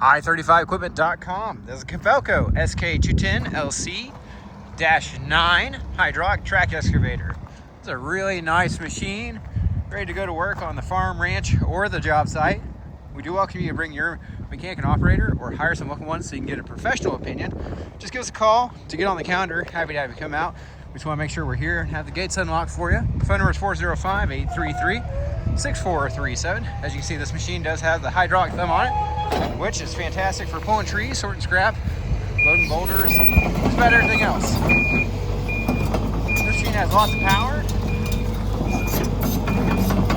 i35equipment.com. This is Kobelco SK210LC-9 hydraulic track excavator. It's a really nice machine, ready to go to work on the farm, ranch, or the job site. We do welcome you to bring your mechanic and operator or hire some local ones so you can get a professional opinion. Just give us a call to get on the calendar. Happy to have you come out. We just want to make sure we're here and have the gates unlocked for you. Phone number is 405-833-6437. As you can see, this machine does have the hydraulic thumb on it, which is fantastic for pulling trees, sorting scrap, loading boulders, just about everything else. This machine has lots of power,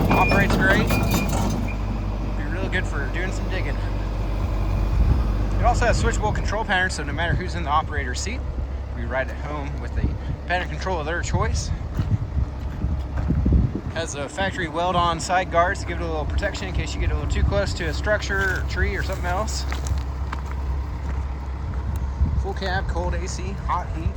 operates great, be really good for doing some digging. It also has switchable control patterns, so no matter who's in the operator's seat, we ride at home with the pattern control of their choice. Has a factory weld-on side guards to give it a little protection in case you get a little too close to a structure or tree or something else. Full cab, cold AC, hot heat.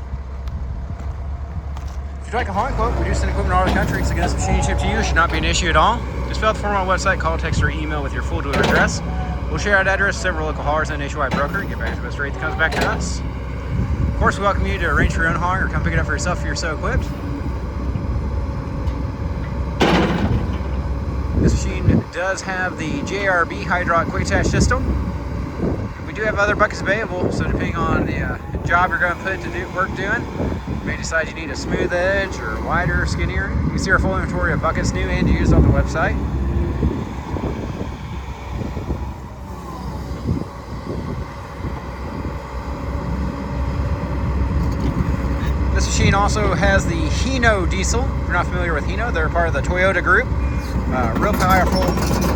If you'd like a hauling quote, we do send equipment all over the country, so get this machine shipped to you. It should not be an issue at all. Just fill out the form on our website, call, text, or email with your full delivery address. We'll share out address, several local haulers, and a nationwide broker, and get back to the best rate that comes back to us. Of course, we welcome you to arrange for your own hauling or come pick it up for yourself if you're so equipped. This machine does have the JRB hydraulic quick attach system. We do have other buckets available, so depending on the job you're going to put to do work doing, you may decide you need a smooth edge or wider, skinnier. You can see our full inventory of buckets, new and used, on the website. This machine also has the Hino diesel. If you're not familiar with Hino, they're part of the Toyota group. Real powerful,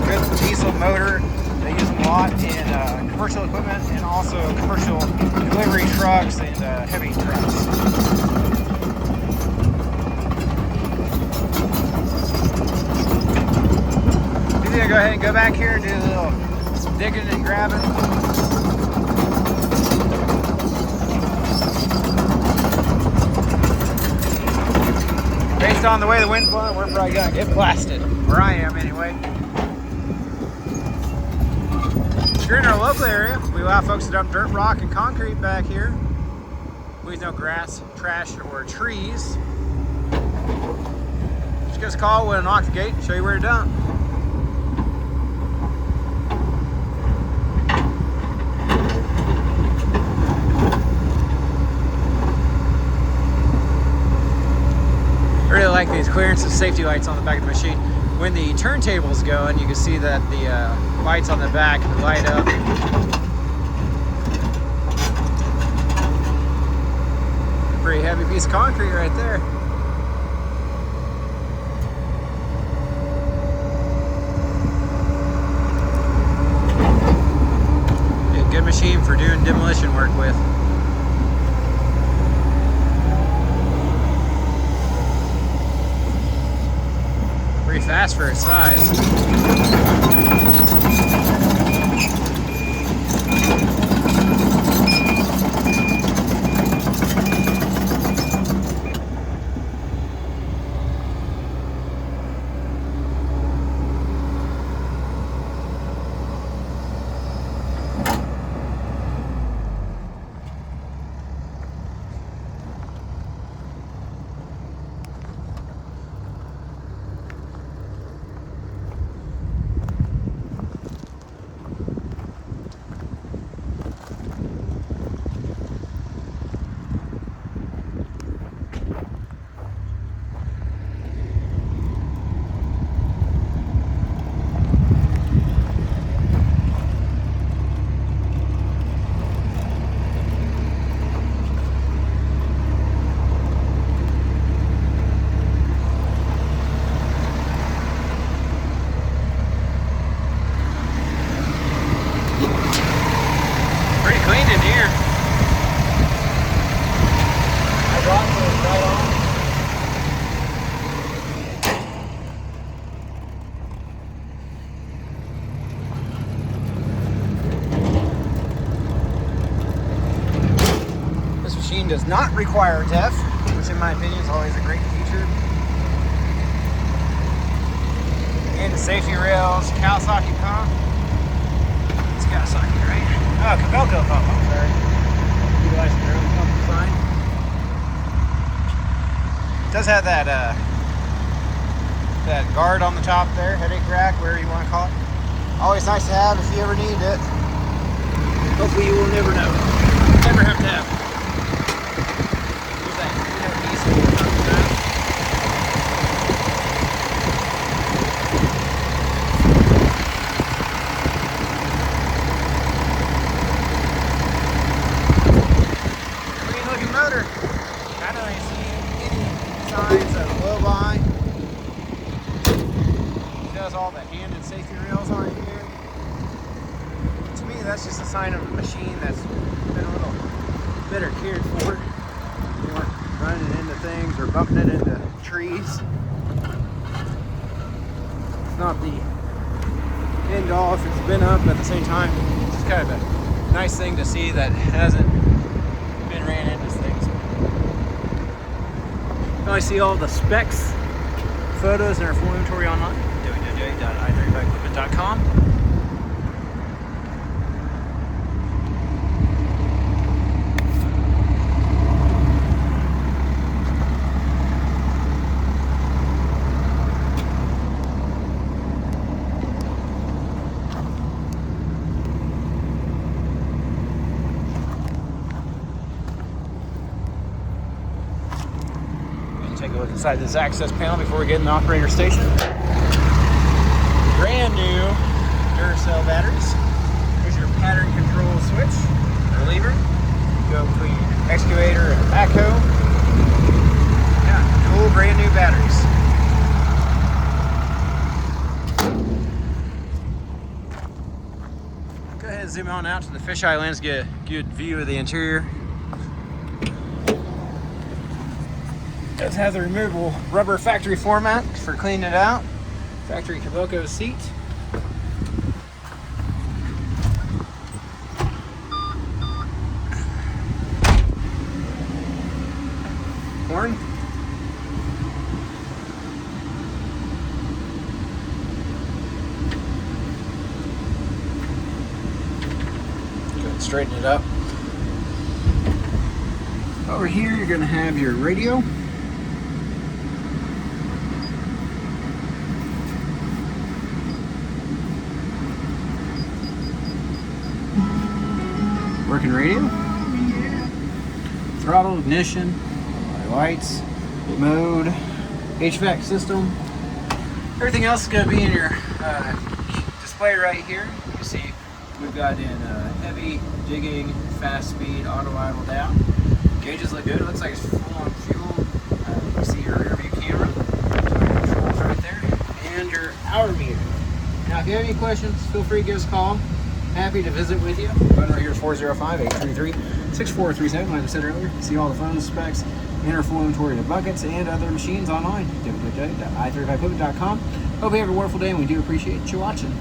good diesel motor. They use them a lot in commercial equipment and also commercial delivery trucks and heavy trucks. We're going to go ahead and go back here and do a little digging and grabbing. Based on the way the wind's blowing, we're probably gonna get blasted. Where I am, anyway. If you're in our local area, we allow folks to dump dirt, rock, and concrete back here. Please no grass, trash, or trees. Just give us a call, we'll unlock the gate and show you where to dump. I really like these clearance and safety lights on the back of the machine. When the turntable's going, you can see that the lights on the back light up. Pretty heavy piece of concrete right there. Yeah, good machine for doing demolition work with. Pretty fast for its size. Does not require DEF, which in my opinion is always a great feature. And the safety rails, Kawasaki pump. It's Kawasaki, right? Kobelco pump, I'm sorry. Utilizing their own pump design. It does have that that guard on the top there, headache rack, whatever you want to call it. Always nice to have if you ever need it. Hopefully you will never know. Never have to have it. There's that Hino diesel we're talking about. Clean looking motor. I don't see any signs of blow by. Does all the hand and safety rails on here. To me, that's just a sign of a machine that's been a little better cared for. You weren't running into things or bumping it into trees. It's not the end all if it's been up, but at the same time, it's just kind of a nice thing to see that hasn't been ran into things. You can only see all the specs, photos, and our full inventory online. www.i35equipment.com. Take a look inside this access panel before we get in the operator station. Brand new Duracell batteries. Here's your pattern control switch or lever. Go between excavator and backhoe. Yeah, cool brand new batteries. Go ahead and zoom on out to the fisheye lens, get a good view of the interior. It does have the removable rubber factory floor mat for cleaning it out. Factory Kobelco seat. Horn. Go ahead and straighten it up. Over here you're going to have your radio. Working radio, throttle, ignition, lights, mode, HVAC system. Everything else is going to be in your display right here. You can see we've got in heavy, digging, fast speed, auto idle down. Gauges look good. It looks like it's full on fuel. You can see your rear view camera, controls right there, and your hour meter. Now, if you have any questions, feel free to give us a call. Happy to visit with you. Phone right here is 405-833-6437. Like I said earlier, see all the phone specs, enter full inventory of buckets and other machines online. www.i35equipment.com. Hope you have a wonderful day, and we do appreciate you watching.